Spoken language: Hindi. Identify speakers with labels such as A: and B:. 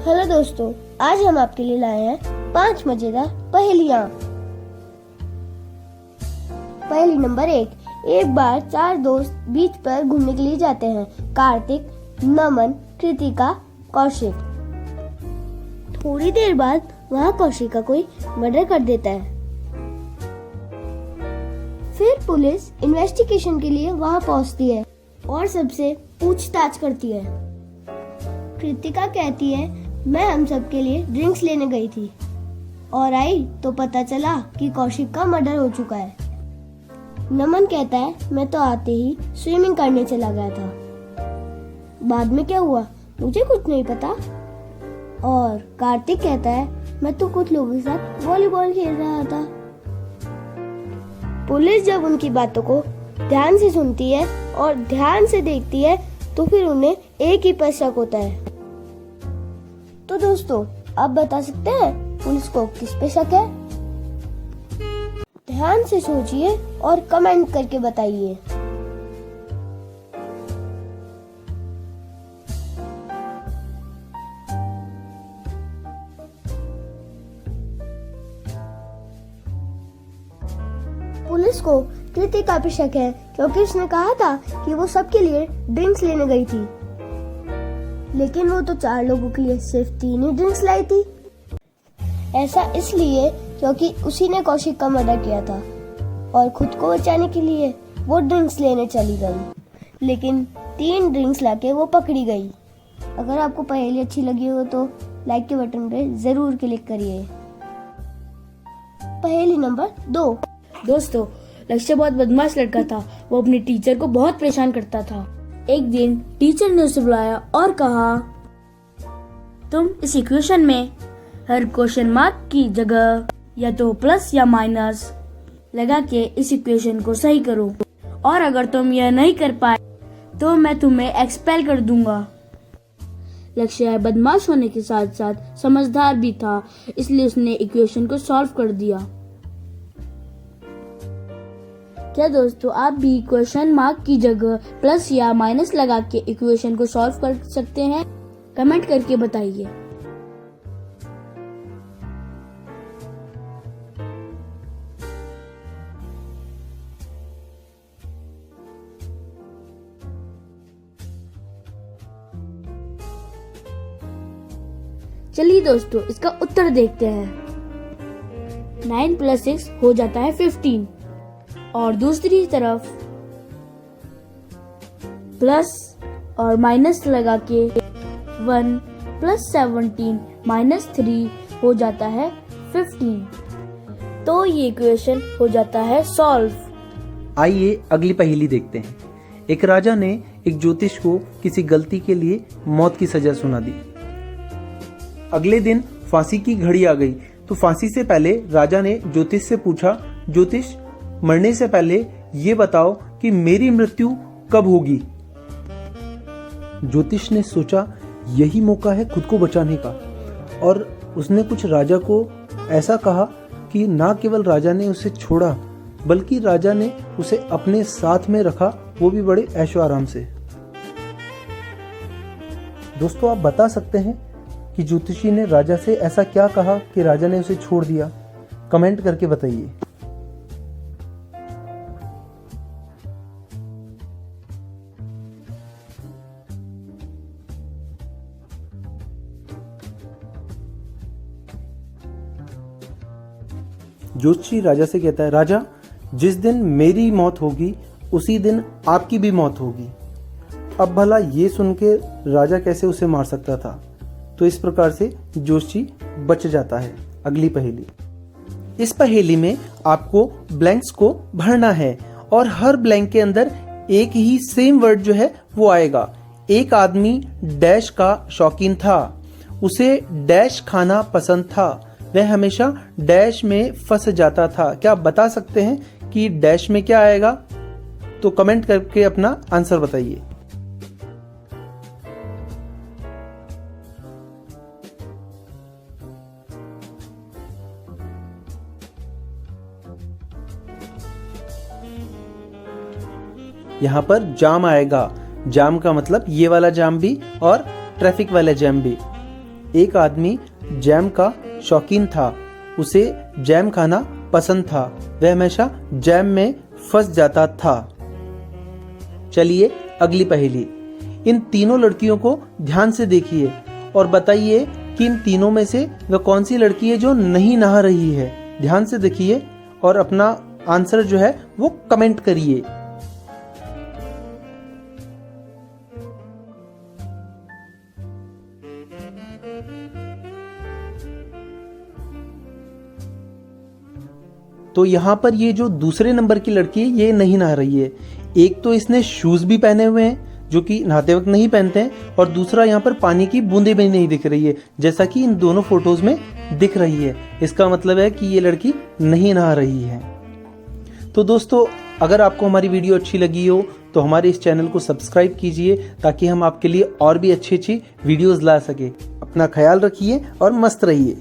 A: हेलो दोस्तों, आज हम आपके लिए लाए हैं 5 मजेदार पहेलियाँ। पहेली नंबर 1। एक बार 4 दोस्त बीच पर घूमने के लिए जाते हैं। कार्तिक, नमन, कृतिका, कौशिक। थोड़ी देर बाद वहाँ कौशिक का कोई मर्डर कर देता है। फिर पुलिस इन्वेस्टिगेशन के लिए वहाँ पहुँचती है और सबसे पूछताछ करती है। कृतिका कहती है, मैं हम सब के लिए ड्रिंक्स लेने गई थी और आई तो पता चला कि कौशिक का मर्डर हो चुका है। नमन कहता है, मैं तो आते ही स्विमिंग करने चला गया था, बाद में क्या हुआ मुझे कुछ नहीं पता। और कार्तिक कहता है, मैं तो कुछ लोगों के साथ वॉलीबॉल खेल रहा था। पुलिस जब उनकी बातों को ध्यान से सुनती है और ध्यान से देखती है तो फिर उन्हें एक ही पर शक होता है। तो दोस्तों, आप बता सकते हैं पुलिस को किस पे शक है? ध्यान से सोचिए और कमेंट करके बताइए। पुलिस को कृतिका पे शक है क्योंकि उसने कहा था कि वो सबके लिए ड्रिंक्स लेने गई थी, लेकिन वो तो 4 लोगों के लिए सिर्फ 3 ही ड्रिंक्स लाई थी। ऐसा इसलिए क्योंकि उसी ने कौशिक का मर्डर किया था और खुद को बचाने के लिए वो ड्रिंक्स लेने चली गई, लेकिन 3 ड्रिंक्स लाके वो पकड़ी गई। अगर आपको पहेली अच्छी लगी हो तो लाइक के बटन पे जरूर क्लिक करिए। पहेली नंबर 2।
B: दोस्तों, लक्ष्य बहुत बदमाश लड़का था। वो अपने टीचर को बहुत परेशान करता था। एक दिन टीचर ने उसे बुलाया और कहा, तुम इस इक्वेशन में हर क्वेश्चन मार्क की जगह या तो प्लस या माइनस लगा के इस इक्वेशन को सही करो, और अगर तुम यह नहीं कर पाए तो मैं तुम्हें एक्सपेल कर दूंगा। लक्ष्य बदमाश होने के साथ साथ समझदार भी था, इसलिए उसने इक्वेशन को सॉल्व कर दिया। क्या दोस्तों, आप भी क्वेश्चन मार्क की जगह प्लस या माइनस लगा के इक्वेशन को सॉल्व कर सकते हैं? कमेंट करके बताइए। चलिए दोस्तों, इसका उत्तर देखते हैं। 9 + 6 हो जाता है 15, और दूसरी तरफ प्लस और माइनस लगा के 1 + 17 - 3 हो जाता है 15। तो ये इक्वेशन हो जाता है सॉल्व।
C: आइए अगली पहेली देखते हैं। एक राजा ने एक ज्योतिष को किसी गलती के लिए मौत की सजा सुना दी। अगले दिन फांसी की घड़ी आ गई तो फांसी से पहले राजा ने ज्योतिष से पूछा, ज्योतिष, मरने से पहले ये बताओ कि मेरी मृत्यु कब होगी। ज्योतिष ने सोचा यही मौका है खुद को बचाने का, और उसने कुछ राजा को ऐसा कहा कि ना केवल राजा ने उसे छोड़ा बल्कि राजा ने उसे अपने साथ में रखा, वो भी बड़े ऐशो आराम से। दोस्तों, आप बता सकते हैं कि ज्योतिषी ने राजा से ऐसा क्या कहा कि राजा ने उसे छोड़ दिया? कमेंट करके बताइए। ज्योतिषी राजा से कहता है, राजा, जिस दिन मेरी मौत होगी उसी दिन आपकी भी मौत होगी। अब भला ये सुन के राजा कैसे उसे मार सकता था? तो इस प्रकार से ज्योतिषी बच जाता है। अगली पहेली। इस पहेली में आपको ब्लैंक्स को भरना है और हर ब्लैंक के अंदर एक ही सेम वर्ड जो है वो आएगा। एक आदमी डैश का शौकीन था, उसे डैश खाना पसंद था, वह हमेशा डैश में फंस जाता था। क्या आप बता सकते हैं कि डैश में क्या आएगा? तो कमेंट करके अपना आंसर बताइए। यहाँ पर जाम आएगा। जाम का मतलब ये वाला जाम भी और ट्रैफिक वाला जाम भी। एक आदमी जैम का शौकीन था। उसे जैम खाना पसंद था। वह हमेशा जैम में फंस जाता था। चलिए अगली पहेली। इन तीनों लड़कियों को ध्यान से देखिए और बताइए कि इन तीनों में से वह कौन सी लड़की है जो नहीं नहा रही है। ध्यान से देखिए और अपना आंसर जो है वो कमेंट करिए। तो यहाँ पर ये जो दूसरे नंबर की लड़की है ये नहीं नहा रही है। एक तो इसने शूज भी पहने हुए हैं जो कि नहाते वक्त नहीं पहनते हैं, और दूसरा यहाँ पर पानी की बूंदें भी नहीं दिख रही है जैसा कि इन दोनों फोटोज में दिख रही है। इसका मतलब है कि ये लड़की नहीं नहा रही है। तो दोस्तों, अगर आपको हमारी वीडियो अच्छी लगी हो तो हमारे इस चैनल को सब्सक्राइब कीजिए ताकि हम आपके लिए और भी अच्छी अच्छी वीडियोस ला सके। अपना ख्याल रखिए और मस्त रहिए।